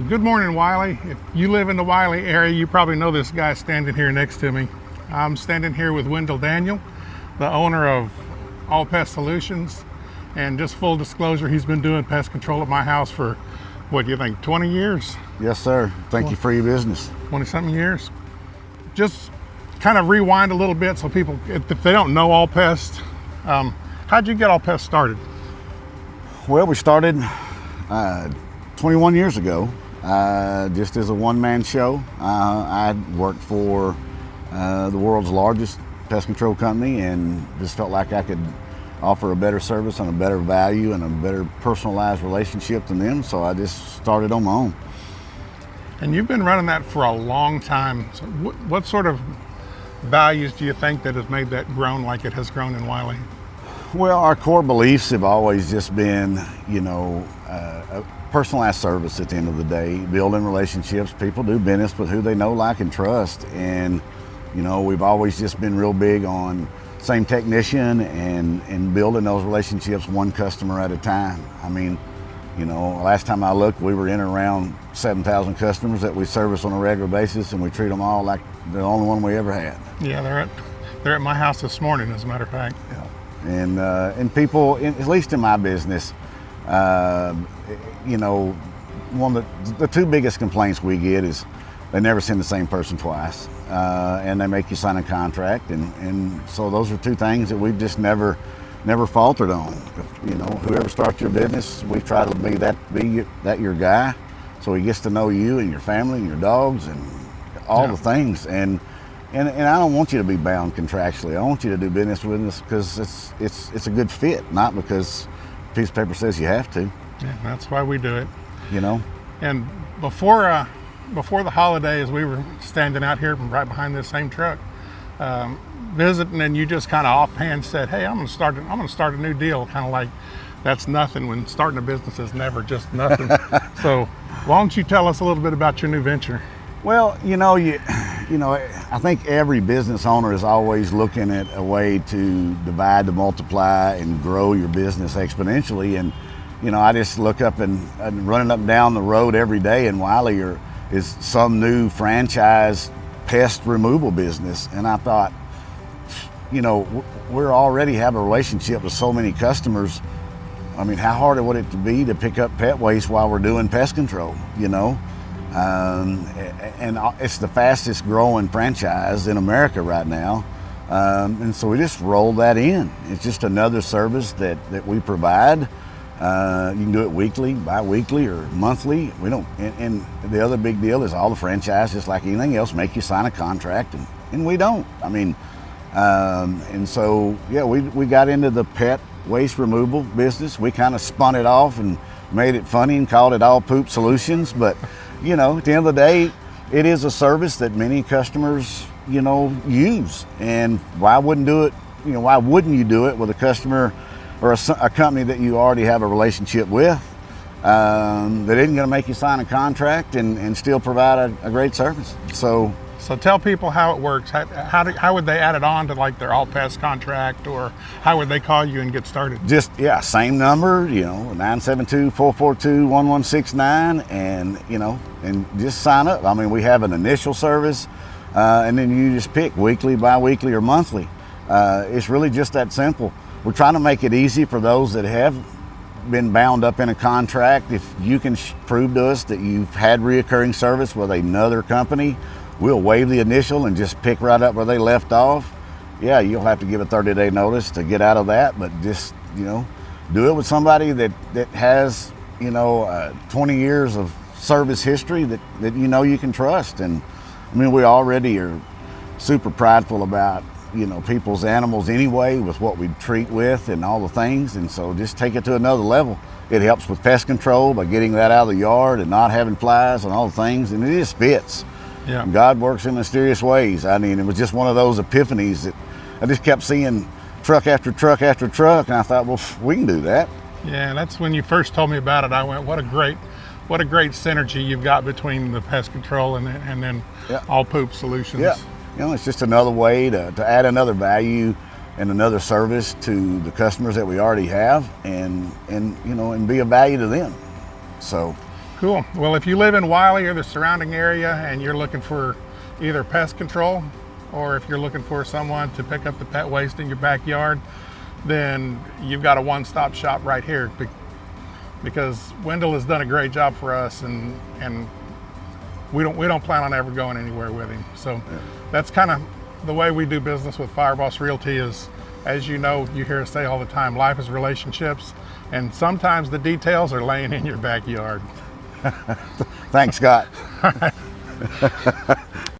Good morning, Wylie. If you live in the Wylie area, you probably know this guy standing here next to me. I'm standing here with Wendell Daniel, the owner of All Pest Solutions. And just full disclosure, he's been doing pest control at my house for, what do you think, 20 years? Yes, sir. Thank you for your business. 20-something years. Just kind of rewind a little bit so people, if they don't know All Pest, how'd you get All Pest started? Well, we started 21 years ago, just as a one-man show. I worked for the world's largest pest control company and just felt like I could offer a better service and a better value and a better personalized relationship than them, so I just started on my own. And you've been running that for a long time. So what sort of values do you think that has made that grown like it has grown in Wylie? Well, our core beliefs have always just been, a personalized service at the end of the day, building relationships. People do business with who they know, like, and trust. And, we've always just been real big on same technician and building those relationships one customer at a time. I mean, last time I looked, we were in around 7,000 customers that we service on a regular basis, and we treat them all like the only one we ever had. Yeah, they're at my house this morning, as a matter of fact. Yeah. And people, at least in my business, one of the two biggest complaints we get is they never send the same person twice, and they make you sign a contract, and so those are two things that we've just never faltered on. Whoever starts your business, we try to be that your guy, so he gets to know you and your family and your dogs and all the things. And I don't want you to be bound contractually. I want you to do business with us because it's a good fit, not because a piece of paper says you have to. Yeah, that's why we do it. And before the holidays, we were standing out here right behind this same truck, visiting, and you just kind of offhand said, "Hey, I'm going to start a new deal." Kind of like that's nothing when starting a business is never just nothing. So why don't you tell us a little bit about your new venture? Well, I think every business owner is always looking at a way to divide, to multiply, and grow your business exponentially. And I just look up and running up and down the road every day in Wylie is some new franchise pest removal business. And I thought, we already have a relationship with so many customers. I mean, how hard would it be to pick up pet waste while we're doing pest control, and it's the fastest growing franchise in America right now. And so we just rolled that in. It's just another service that we provide. You can do it weekly, bi-weekly, or monthly. We don't, and the other big deal is all the franchises, just like anything else, make you sign a contract, and we don't. I mean, and so, yeah, we got into the pet waste removal business. We kind of spun it off and made it funny and called it All Poop Solutions. But, at the end of the day, it is a service that many customers, use. And why wouldn't you do it with a customer or a company that you already have a relationship with, that isn't going to make you sign a contract and still provide a great service? So tell people how it works. How would they add it on to like their All Pest contract, or how would they call you and get started? Just, same number, 972-442-1169, and just sign up. I mean, we have an initial service, and then you just pick weekly, bi-weekly, or monthly. It's really just that simple. We're trying to make it easy for those that have been bound up in a contract. If you can prove to us that you've had reoccurring service with another company, we'll waive the initial and just pick right up where they left off. Yeah, you'll have to give a 30-day notice to get out of that, but just, do it with somebody that has, 20 years of service history that you can trust. And I mean, we already are super prideful about, people's animals anyway, with what we treat with and all the things. And so just take it to another level. It helps with pest control by getting that out of the yard and not having flies and all the things, and it just fits. Yeah. God works in mysterious ways. I mean, it was just one of those epiphanies that I just kept seeing truck after truck after truck, and I thought, well, we can do that. Yeah, that's when you first told me about it. I went, what a great synergy you've got between the pest control and then All Poop Solutions. Yeah, it's just another way to add another value and another service to the customers that we already have, and be a value to them. So Cool. Well, if you live in Wylie or the surrounding area and you're looking for either pest control, or if you're looking for someone to pick up the pet waste in your backyard, then you've got a one-stop shop right here, because Wendell has done a great job for us, and we don't plan on ever going anywhere with him. So that's kind of the way we do business with Fireboss Realty. Is, as you know, you hear us say all the time, life is relationships, and sometimes the details are laying in your backyard. Thanks, Scott.